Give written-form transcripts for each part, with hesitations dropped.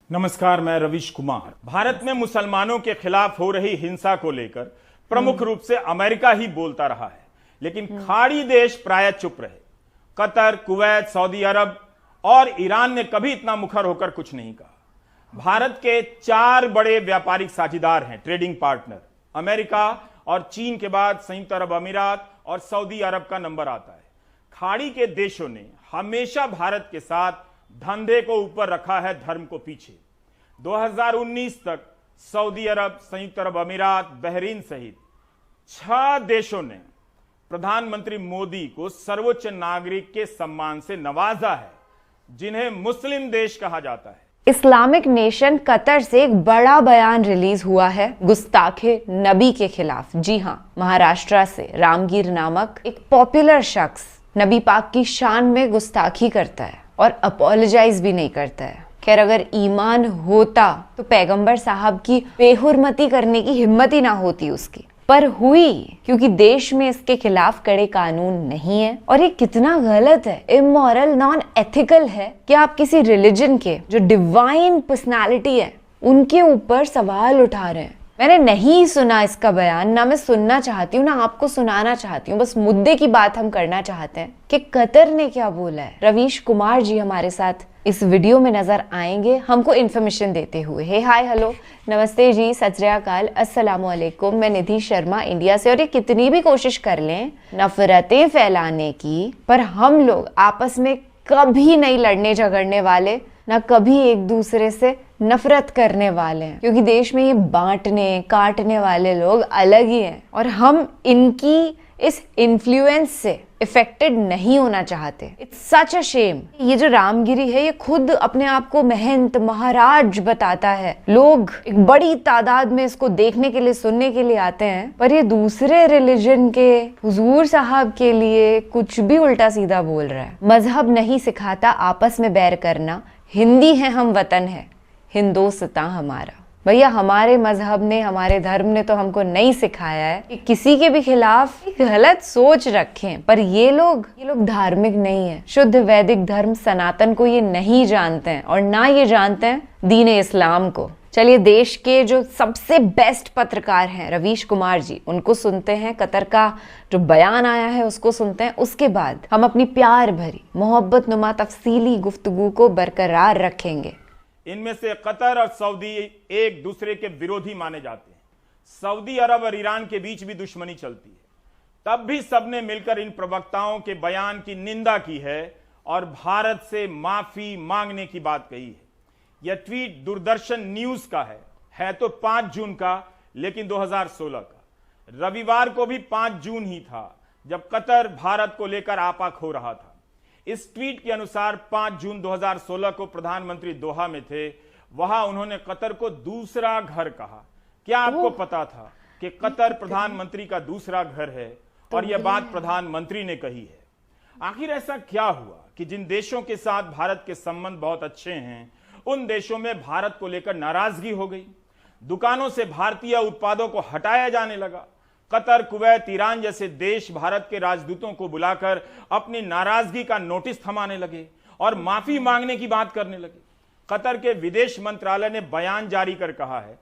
नमस्कार, मैं रवीश कुमार। भारत में मुसलमानों के खिलाफ हो रही हिंसा को लेकर प्रमुख रूप से अमेरिका ही बोलता रहा है, लेकिन खाड़ी देश प्राय चुप रहे। कतर, कुवैत, सऊदी अरब और ईरान ने कभी इतना मुखर होकर कुछ नहीं कहा। भारत के 4 बड़े व्यापारिक साझेदार हैं, ट्रेडिंग पार्टनर। अमेरिका और चीन के बाद संयुक्त अरब अमीरात और सऊदी अरब का नंबर आता है। खाड़ी के देशों ने हमेशा भारत के साथ धंधे को ऊपर रखा है, धर्म को पीछे। 2019 तक सऊदी अरब, संयुक्त अरब अमीरात, बहरीन सहित 6 देशों ने प्रधानमंत्री मोदी को सर्वोच्च नागरिक के सम्मान से नवाजा है, जिन्हें मुस्लिम देश कहा जाता है। इस्लामिक नेशन कतर से एक बड़ा बयान रिलीज हुआ है गुस्ताखे नबी के खिलाफ। जी हाँ, महाराष्ट्र से रामगीर नामक एक पॉपुलर शख्स नबी पाक की शान में गुस्ताखी करता है और अपॉलोजाइज भी नहीं करता है। खैर, अगर ईमान होता तो पैगंबर साहब की बेहुरमती करने की हिम्मत ही ना होती उसकी, पर हुई क्योंकि देश में इसके खिलाफ कड़े कानून नहीं है। और ये कितना गलत है, इमोरल, नॉन एथिकल है कि आप किसी रिलीजन के जो डिवाइन पर्सनालिटी है उनके ऊपर सवाल उठा रहे हैं। मैंने नहीं सुना इसका बयान, ना मैं सुनना चाहती हूँ, ना आपको सुनाना चाहती हूँ। बस मुद्दे की बात हम करना चाहते हैं कि कतर ने क्या बोला है। रवीश कुमार जी हमारे साथ इस वीडियो में नजर आएंगे हमको इन्फॉर्मेशन देते हुए। हे हाय हेलो नमस्ते जी, सत श्री अकाल, अस्सलामु अलैकुम। मैं निधि शर्मा इंडिया से। और ये कितनी भी कोशिश कर लें नफरतें फैलाने की, पर हम लोग आपस में कभी नहीं लड़ने झगड़ने वाले, ना कभी एक दूसरे से नफरत करने वाले हैं, क्योंकि देश में ये बांटने काटने वाले लोग अलग ही हैं और हम इनकी इस इन्फ्लुएंस से इफेक्टेड नहीं होना चाहते। It's such a shame. ये जो रामगिरी है ये खुद अपने आप को महंत महाराज बताता है। लोग एक बड़ी तादाद में इसको देखने के लिए, सुनने के लिए आते हैं, पर ये दूसरे रिलीजन के हुजूर साहब के लिए कुछ भी उल्टा सीधा बोल रहा है। मजहब नहीं सिखाता आपस में बैर करना, हिंदी है हम, वतन है हिंदुस्तान हमारा। भैया, हमारे मजहब ने, हमारे धर्म ने तो हमको नहीं सिखाया है कि किसी के भी खिलाफ एक गलत सोच रखें। पर ये लोग धार्मिक नहीं है। शुद्ध वैदिक धर्म सनातन को ये नहीं जानते हैं और ना ये जानते हैं दीन इस्लाम को। चलिए, देश के जो सबसे बेस्ट पत्रकार हैं रवीश कुमार जी, उनको सुनते हैं। कतर का जो बयान आया है उसको सुनते हैं। उसके बाद हम अपनी प्यार भरी मोहब्बत नुमा तफसीली गुफ्तगू को बरकरार रखेंगे। इनमें से कतर और सऊदी एक दूसरे के विरोधी माने जाते हैं। सऊदी अरब और ईरान के बीच भी दुश्मनी चलती है। तब भी सबने मिलकर इन प्रवक्ताओं के बयान की निंदा की है और भारत से माफी मांगने की बात कही है। यह ट्वीट दूरदर्शन न्यूज का है तो 5 जून का, लेकिन 2016 का। रविवार को भी 5 जून ही था जब कतर भारत को लेकर आपा खो रहा था। इस ट्वीट के अनुसार 5 जून 2016 को प्रधानमंत्री दोहा में थे। वहां उन्होंने कतर को दूसरा घर कहा। क्या आपको पता था कि कतर प्रधानमंत्री का दूसरा घर है? और यह बात प्रधानमंत्री ने कही है। आखिर ऐसा क्या हुआ कि जिन देशों के साथ भारत के संबंध बहुत अच्छे हैं, उन देशों में भारत को लेकर नाराजगी हो गई। दुकानों से भारतीय उत्पादों को हटाया जाने लगा। कतर, कुवैत, ईरान जैसे देश भारत के राजदूतों को बुलाकर अपनी नाराजगी का नोटिस थमाने लगे और माफी मांगने की बात करने लगे। कतर के विदेश मंत्रालय ने बयान जारी कर कहा है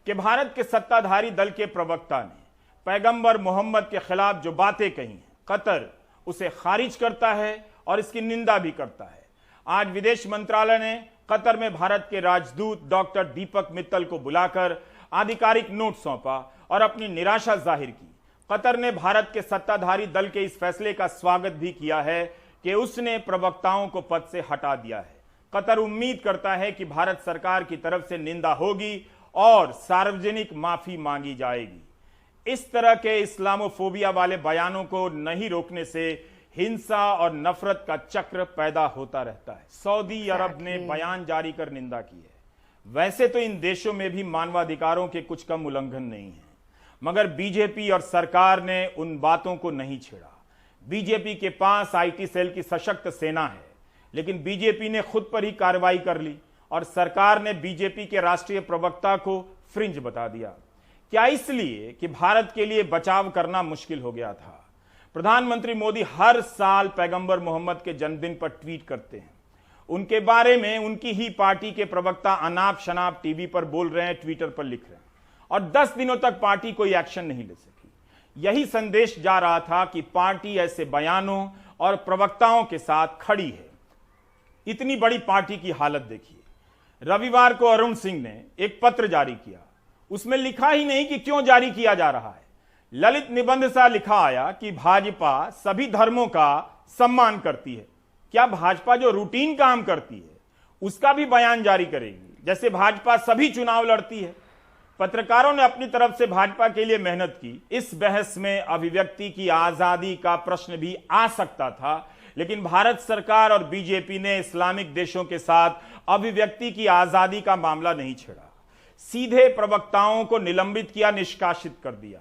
कि भारत के सत्ताधारी दल के प्रवक्ता ने पैगंबर मोहम्मद के खिलाफ जो बातें कही हैं, कतर उसे खारिज करता है और इसकी निंदा भी करता है। आज विदेश मंत्रालय ने कतर में भारत के राजदूत डॉक्टर दीपक मित्तल को बुलाकर आधिकारिक नोट सौंपा और अपनी निराशा जाहिर की। कतर ने भारत के सत्ताधारी दल के इस फैसले का स्वागत भी किया है कि उसने प्रवक्ताओं को पद से हटा दिया है। कतर उम्मीद करता है कि भारत सरकार की तरफ से निंदा होगी और सार्वजनिक माफी मांगी जाएगी। इस तरह के इस्लामोफोबिया वाले बयानों को नहीं रोकने से हिंसा और नफरत का चक्र पैदा होता रहता है। सऊदी अरब ने बयान जारी कर निंदा की है। वैसे तो इन देशों में भी मानवाधिकारों के कुछ कम उल्लंघन नहीं है, मगर बीजेपी और सरकार ने उन बातों को नहीं छेड़ा। बीजेपी के पास आईटी सेल की सशक्त सेना है, लेकिन बीजेपी ने खुद पर ही कार्रवाई कर ली और सरकार ने बीजेपी के राष्ट्रीय प्रवक्ता को फ्रिंज बता दिया। क्या इसलिए कि भारत के लिए बचाव करना मुश्किल हो गया था? प्रधानमंत्री मोदी हर साल पैगंबर मोहम्मद के जन्मदिन पर ट्वीट करते हैं। उनके बारे में उनकी ही पार्टी के प्रवक्ता अनाप शनाप टीवी पर बोल रहे हैं, ट्विटर पर लिख रहे हैं, और 10 दिनों तक पार्टी कोई एक्शन नहीं ले सकी। यही संदेश जा रहा था कि पार्टी ऐसे बयानों और प्रवक्ताओं के साथ खड़ी है। इतनी बड़ी पार्टी की हालत देखिए। रविवार को अरुण सिंह ने एक पत्र जारी किया, उसमें लिखा ही नहीं कि क्यों जारी किया जा रहा है। ललित निबंध सा लिखा आया कि भाजपा सभी धर्मों का सम्मान करती है। क्या भाजपा जो रूटीन काम करती है उसका भी बयान जारी करेगी, जैसे भाजपा सभी चुनाव लड़ती है? पत्रकारों ने अपनी तरफ से भाजपा के लिए मेहनत की। इस बहस में अभिव्यक्ति की आजादी का प्रश्न भी आ सकता था, लेकिन भारत सरकार और बीजेपी ने इस्लामिक देशों के साथ अभिव्यक्ति की आजादी का मामला नहीं छेड़ा। सीधे प्रवक्ताओं को निलंबित किया, निष्कासित कर दिया।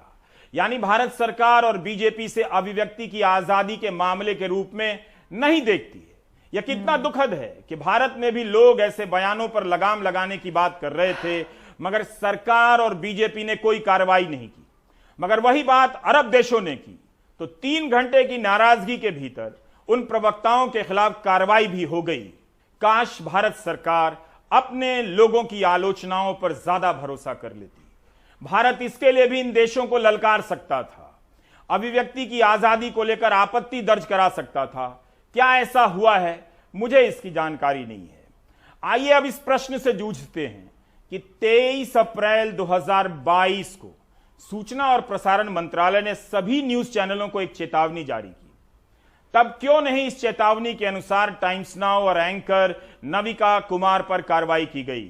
यानी भारत सरकार और बीजेपी से अभिव्यक्ति की आजादी के मामले के रूप में नहीं देखती है। यह कितना दुखद है कि भारत में भी लोग ऐसे बयानों पर लगाम लगाने की बात कर रहे थे, मगर सरकार और बीजेपी ने कोई कार्रवाई नहीं की। मगर वही बात अरब देशों ने की तो 3 घंटे की नाराजगी के भीतर उन प्रवक्ताओं के खिलाफ कार्रवाई भी हो गई। काश भारत सरकार अपने लोगों की आलोचनाओं पर ज्यादा भरोसा कर लेती। भारत इसके लिए भी इन देशों को ललकार सकता था, अभिव्यक्ति की आजादी को लेकर आपत्ति दर्ज करा सकता था। क्या ऐसा हुआ है? मुझे इसकी जानकारी नहीं है। आइए अब इस प्रश्न से जूझते हैं कि 23 अप्रैल 2022 को सूचना और प्रसारण मंत्रालय ने सभी न्यूज चैनलों को एक चेतावनी जारी की। तब क्यों नहीं इस चेतावनी के अनुसार टाइम्स नाउ और एंकर नविका कुमार पर कार्रवाई की गई?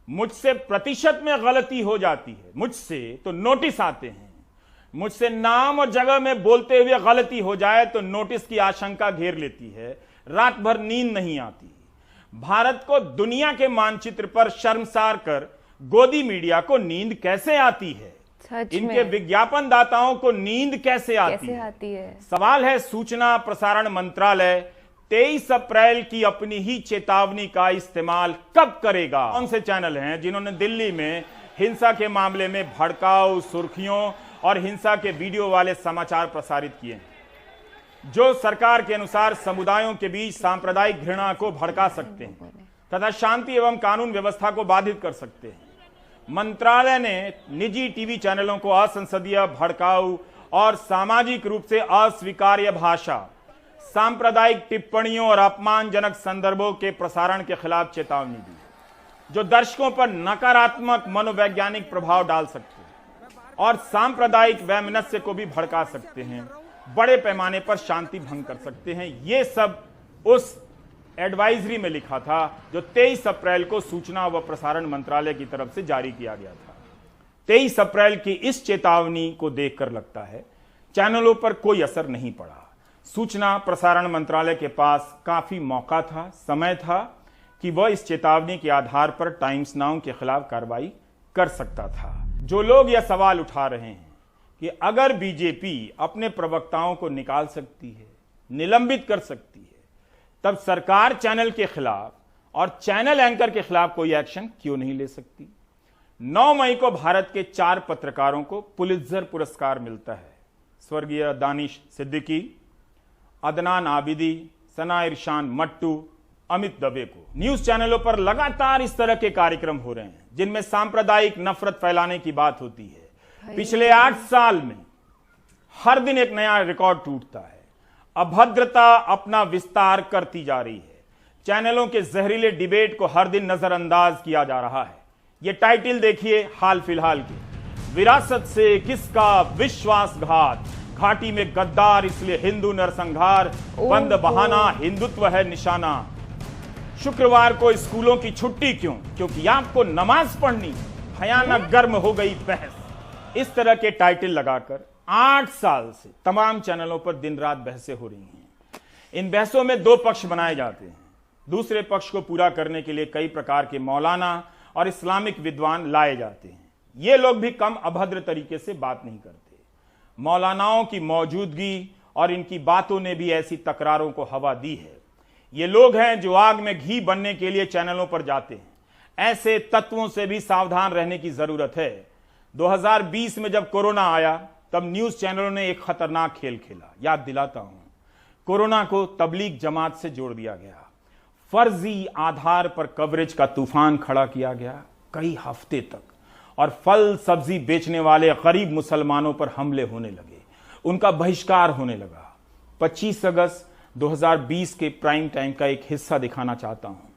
मुझसे प्रतिशत में गलती हो जाती है, मुझसे तो नोटिस आते हैं। मुझसे नाम और जगह में बोलते हुए गलती हो जाए तो नोटिस की आशंका घेर लेती है, रात भर नींद नहीं आती। भारत को दुनिया के मानचित्र पर शर्मसार कर गोदी मीडिया को नींद कैसे आती है? इनके विज्ञापन दाताओं को नींद कैसे आती है? सवाल है सूचना प्रसारण मंत्रालय 23 अप्रैल की अपनी ही चेतावनी का इस्तेमाल कब करेगा? कौन से चैनल हैं जिन्होंने दिल्ली में हिंसा के मामले में भड़काऊ सुर्खियों और हिंसा के वीडियो वाले समाचार प्रसारित किए हैं, जो सरकार के अनुसार समुदायों के बीच सांप्रदायिक घृणा को भड़का सकते हैं तथा शांति एवं कानून व्यवस्था को बाधित कर सकते हैं? मंत्रालय ने निजी टीवी चैनलों को असंसदीय, भड़काऊ और सामाजिक रूप से अस्वीकार्य भाषा, सांप्रदायिक टिप्पणियों और अपमानजनक संदर्भों के प्रसारण के खिलाफ चेतावनी दी, जो दर्शकों पर नकारात्मक मनोवैज्ञानिक प्रभाव डाल सकते हैं और सांप्रदायिक वैमनस्य को भी भड़का सकते हैं, बड़े पैमाने पर शांति भंग कर सकते हैं। ये सब उस एडवाइजरी में लिखा था जो 23 अप्रैल को सूचना व प्रसारण मंत्रालय की तरफ से जारी किया गया था। 23 अप्रैल की इस चेतावनी को देखकर लगता है चैनलों पर कोई असर नहीं पड़ा। सूचना प्रसारण मंत्रालय के पास काफी मौका था, समय था कि वह इस चेतावनी के आधार पर टाइम्स नाउ के खिलाफ कार्रवाई कर सकता था। जो लोग यह सवाल उठा रहे हैं कि अगर बीजेपी अपने प्रवक्ताओं को निकाल सकती है, निलंबित कर सकती है, तब सरकार चैनल के खिलाफ और चैनल एंकर के खिलाफ कोई एक्शन क्यों नहीं ले सकती? 9 मई को भारत के 4 पत्रकारों को पुलित्जर पुरस्कार मिलता है। स्वर्गीय दानिश सिद्दीकी, अदनान आबिदी, सना इरशान मट्टू, अमित दवे को। न्यूज चैनलों पर लगातार इस तरह के कार्यक्रम हो रहे हैं जिनमें सांप्रदायिक नफरत फैलाने की बात होती है। पिछले 8 साल में हर दिन एक नया रिकॉर्ड टूटता है। अभद्रता अपना विस्तार करती जा रही है। चैनलों के जहरीले डिबेट को हर दिन नजरअंदाज किया जा रहा है। यह टाइटल देखिए हाल फिलहाल के, विरासत से किसका विश्वासघात, घाटी में गद्दार इसलिए हिंदू नरसंहार, बंद बहाना हिंदुत्व है निशाना, शुक्रवार को स्कूलों की छुट्टी क्यों, क्योंकि आपको नमाज पढ़नी, भयानक गर्म हो गई बहस। इस तरह के टाइटल लगाकर 8 साल से तमाम चैनलों पर दिन रात बहसें हो रही हैं। इन बहसों में 2 पक्ष बनाए जाते हैं। दूसरे पक्ष को पूरा करने के लिए कई प्रकार के मौलाना और इस्लामिक विद्वान लाए जाते हैं। ये लोग भी कम अभद्र तरीके से बात नहीं करते। मौलानाओं की मौजूदगी और इनकी बातों ने भी ऐसी तकरारों को हवा दी है। ये लोग हैं जो आग में घी बनने के लिए चैनलों पर जाते हैं। ऐसे तत्वों से भी सावधान रहने की जरूरत है। 2020 में जब कोरोना आया तब न्यूज चैनलों ने एक खतरनाक खेल खेला। याद दिलाता हूं, कोरोना को तबलीग जमात से जोड़ दिया गया। फर्जी आधार पर कवरेज का तूफान खड़ा किया गया कई हफ्ते तक, और फल सब्जी बेचने वाले गरीब मुसलमानों पर हमले होने लगे, उनका बहिष्कार होने लगा। 25 अगस्त 2020 के प्राइम टाइम का एक हिस्सा दिखाना चाहता हूं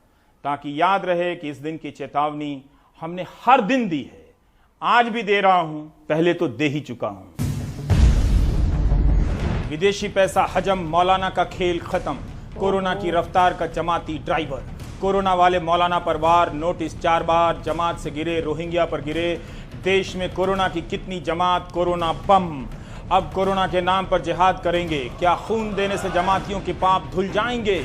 ताकि याद रहे कि इस दिन की चेतावनी हमने हर दिन दी है, आज भी दे रहा हूं, पहले तो दे ही चुका हूं। विदेशी पैसा हजम, मौलाना का खेल खत्म, कोरोना की रफ्तार का जमाती ड्राइवर, कोरोना वाले मौलाना पर वार, नोटिस 4 बार, जमात से गिरे, रोहिंग्या पर गिरे, देश में कोरोना की कितनी जमात, कोरोना बम, अब कोरोना के नाम पर जिहाद करेंगे, क्या खून देने से जमातियों के पाप धुल जाएंगे?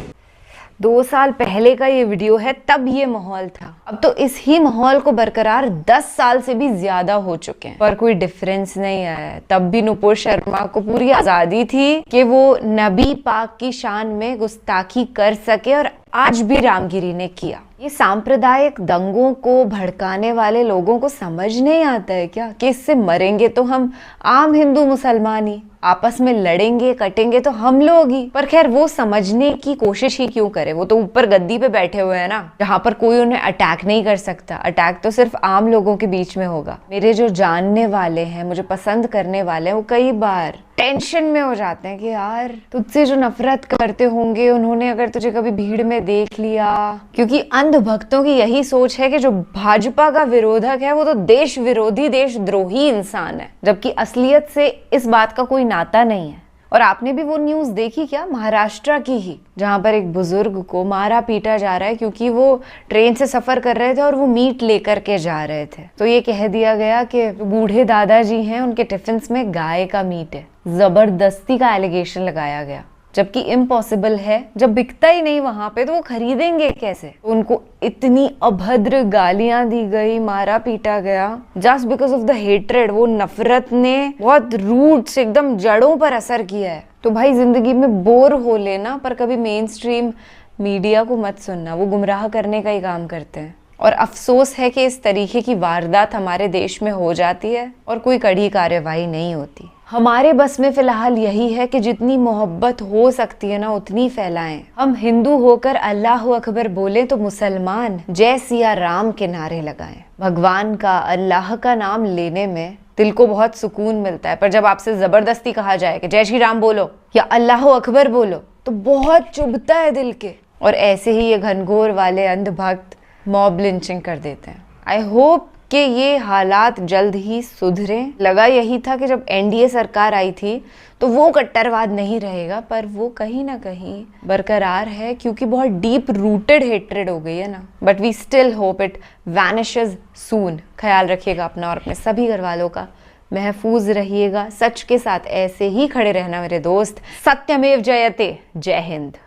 2 साल पहले का ये वीडियो है, तब ये माहौल था। अब तो इस ही माहौल को बरकरार 10 साल से भी ज्यादा हो चुके हैं, पर कोई डिफरेंस नहीं आया है। तब भी नुपुर शर्मा को पूरी आजादी थी कि वो नबी पाक की शान में गुस्ताखी कर सके, और आज भी रामगिरी ने किया। ये सांप्रदायिक दंगों को भड़काने वाले लोगों को समझ नहीं आता है क्या कि इससे मरेंगे तो हम आम हिंदू मुसलमान ही, आपस में लड़ेंगे कटेंगे तो हम लोग ही। पर खैर वो समझने की कोशिश ही क्यों करे, वो तो ऊपर गद्दी पे बैठे हुए हैं ना, जहाँ पर कोई उन्हें अटैक नहीं कर सकता। अटैक तो सिर्फ आम लोगों के बीच में होगा। मेरे जो जानने वाले हैं, मुझे पसंद करने वाले हैं, वो कई बार टेंशन में हो जाते हैं कि यार तुझसे जो नफरत करते होंगे उन्होंने अगर तुझे कभी भीड़ में देख लिया, क्योंकि अंधभक्तों की यही सोच है कि जो भाजपा का विरोधक है वो तो देश विरोधी देशद्रोही इंसान है, जबकि असलियत से इस बात का कोई नाता नहीं है। और आपने भी वो न्यूज़ देखी क्या, महाराष्ट्र की ही, जहां पर एक बुजुर्ग को मारा पीटा जा रहा है क्योंकि वो ट्रेन से सफर कर रहे थे और वो मीट लेकर के जा रहे थे। तो ये कह दिया गया कि बूढ़े दादाजी हैं, उनके टिफिन में गाय का मीट है। जबरदस्ती का एलिगेशन लगाया गया, जबकि इम्पॉसिबल है। जब बिकता ही नहीं वहां पे तो वो खरीदेंगे कैसे? उनको इतनी अभद्र गालियां दी गई, मारा पीटा गया, just because of the hatred. वो नफरत ने बहुत रूट से एकदम जड़ों पर असर किया है। तो भाई जिंदगी में बोर हो लेना, पर कभी मेन स्ट्रीम मीडिया को मत सुनना, वो गुमराह करने का ही काम करते हैं। और अफसोस है कि इस तरीके की वारदात हमारे देश में हो जाती है और कोई कड़ी कार्यवाही नहीं होती। हमारे बस में फिलहाल यही है कि जितनी मोहब्बत हो सकती है ना उतनी फैलाएं। हम हिंदू होकर अल्लाह अकबर बोले तो मुसलमान जय सिया राम के नारे लगाएं। भगवान का, अल्लाह का नाम लेने में दिल को बहुत सुकून मिलता है, पर जब आपसे जबरदस्ती कहा जाए कि जय श्री राम बोलो या अल्लाह अकबर बोलो तो बहुत चुभता है दिल के। और ऐसे ही ये घनघोर वाले अंधभक्त मॉब लिंचिंग कर देते हैं। आई होप कि ये हालात जल्द ही सुधरें। लगा यही था कि जब एनडीए सरकार आई थी तो वो कट्टरवाद नहीं रहेगा, पर वो कहीं ना कहीं बरकरार है क्योंकि बहुत डीप रूटेड हेट्रेड हो गई है ना। But we still hope it vanishes soon. ख्याल रखिएगा अपना और अपने सभी घर वालों का। महफूज रहिएगा। सच के साथ ऐसे ही खड़े रहना मेरे दोस्त। सत्यमेव जयते। जय हिंद।